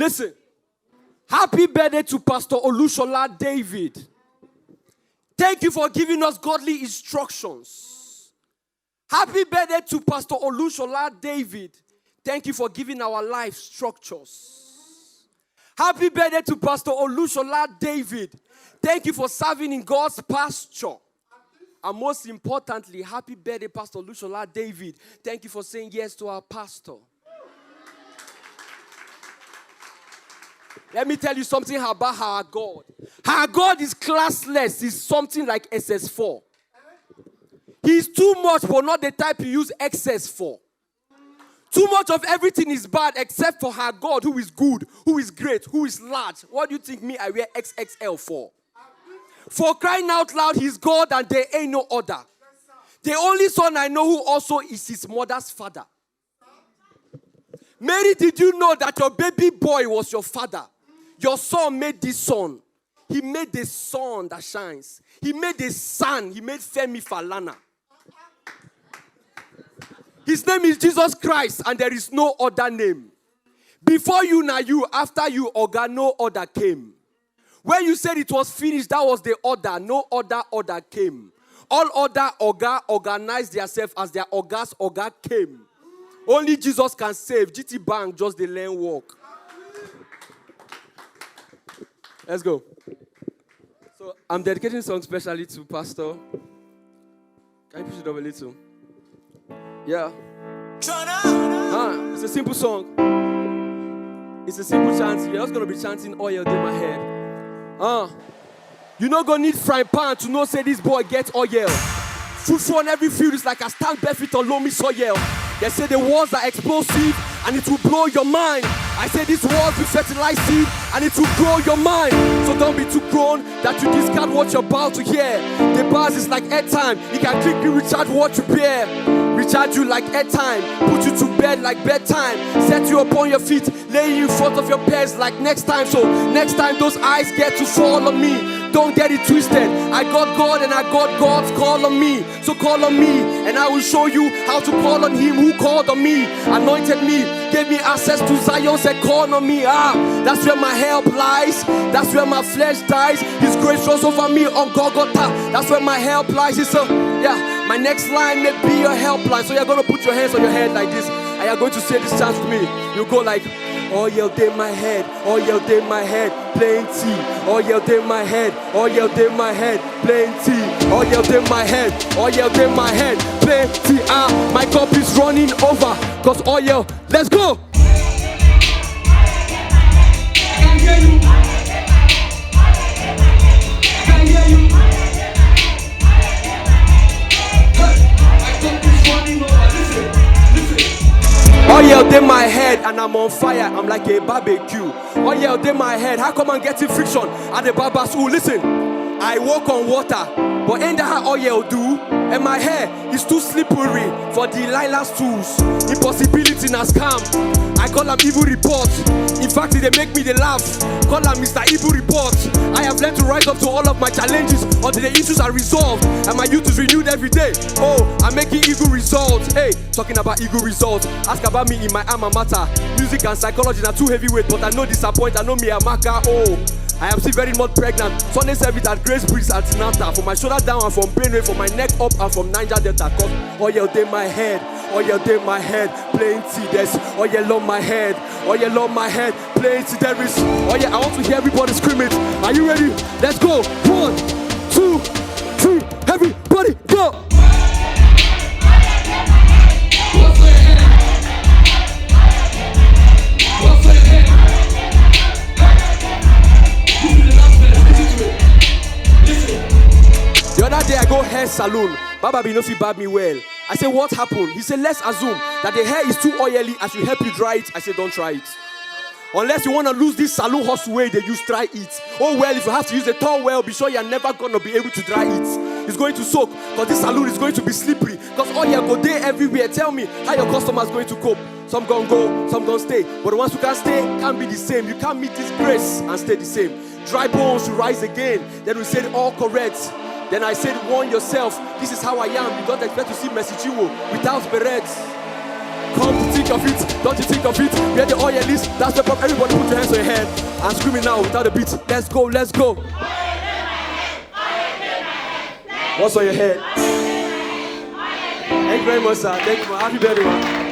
Listen. Happy birthday to Pastor Olushola David. Thank you for giving us godly instructions. Happy birthday to Pastor Olushola David. Thank you for giving our life structures. Happy birthday to Pastor Olushola David. Thank you for serving in God's pasture. And most importantly, happy birthday, Pastor Olushola David. Thank you for saying yes to our pastor. Let me tell you something about our God. Our God is classless. He's something like SS4. He's too much, but not the type you use excess for. Too much of everything is bad except for our God, who is good, who is great, who is large. What do you think me I wear XXL for? For crying out loud, he's God and there ain't no other. The only son I know who also is his mother's father. Mary, did you know that your baby boy was your father? Your son made this son. He made the sun that shines. He made the sun. He made Femi Falana. His name is Jesus Christ, and there is no other name. Before you, now you. After you, Oga, no other came. When you said it was finished, that was the order. No order came. All other Oga organized themselves as their Oga's Oga came. Only Jesus can save. GT Bank, just the lane walk. Let's go. So I'm dedicating the song specially to Pastor. Can you push it up a little? Yeah. It's a simple song. It's a simple chant. You're just going to be chanting oil in my head. You're not going to need frying pan to know say this boy gets oil. Fruitful on every field is like a stand barefoot on loamy soil. They say the walls are explosive and it will blow your mind. I say these walls will fertilize seed and it will grow your mind. So don't be too grown that you discard what you're about to hear. The bars is like airtime. You can quickly recharge what you bear. Recharge you like airtime. Put you to bed like bedtime. Set you upon your feet. Lay you in front of your peers like next time. So next time those eyes get to fall on me, don't get it twisted. I got God and I got God's call on me. So call on me and I will show you how to call on him who called on me, anointed me, gave me access to Zion, said call on me. That's where my help lies. That's where my flesh dies. His grace runs over me on Golgotha. That's where my help lies. My next line may be your help line. So you're going to put your hands on your head like this and you're going to say this chant with me. You go like, oil in my head, oil in my head, plenty. Oil in my head, oil in my head, plenty. Oil in my head, oil in my head, plenty. My cup is running over, cause oil, let's go. Oil in my head and I'm on fire. I'm like a barbecue. Oil in my head. How come I'm getting friction at the barber's? Listen, I walk on water, but ain't that how oil do? And my hair is too slippery for Delilah's tools. Impossibility na scam. I call them evil reports. In fact, they make me they laugh. Call them Mr. Evil Report. I have learned to rise up to all of my challenges until the issues are resolved and my youth is renewed every day. Oh, I'm making eagle results. Hey, talking about eagle results. Ask about me in my alma mater. Music and psychology are too heavyweight, but I know disappoint. I know me a marker. Oh, I am still very much pregnant. Sunday service at Gracebreed antenatal. From my shoulder down and from brainwave, from my neck up and from Niger Delta. Cause oil in my head, oil in my head, plenty. There's oil on my head, oil on my head, plenty. There is oil. I want to hear everybody scream it. Are you ready? Let's go. 1, 2, 3. Everybody go. The other day I go hair salon. Baba be no fit barb me well. I say what happened? He said let's assume that the hair is too oily. I should help you dry it. I said don't try it. Unless you want to lose this salon hustle way they use try it. Oh well, if you have to use a towel, be sure you're never gonna be able to dry it. It's going to soak because this salon is going to be slippery. Because oil go there everywhere. Tell me how your customers going to cope. Some gonna go, some gonna stay. But the ones who can't stay can't be the same. You can't meet this grace and stay the same. Dry bones will rise again. Then we said all correct. Then I said, warn yourself, this is how I am. You don't expect to see Messi Chiwo without berets. Come to think of it, don't you think of it? Where the oil is, that's the problem. Everybody put your hands on your head and scream it now without a beat. Let's go, let's go. What's on your head? Thank you very much, sir. Thank you, man. Happy birthday, man.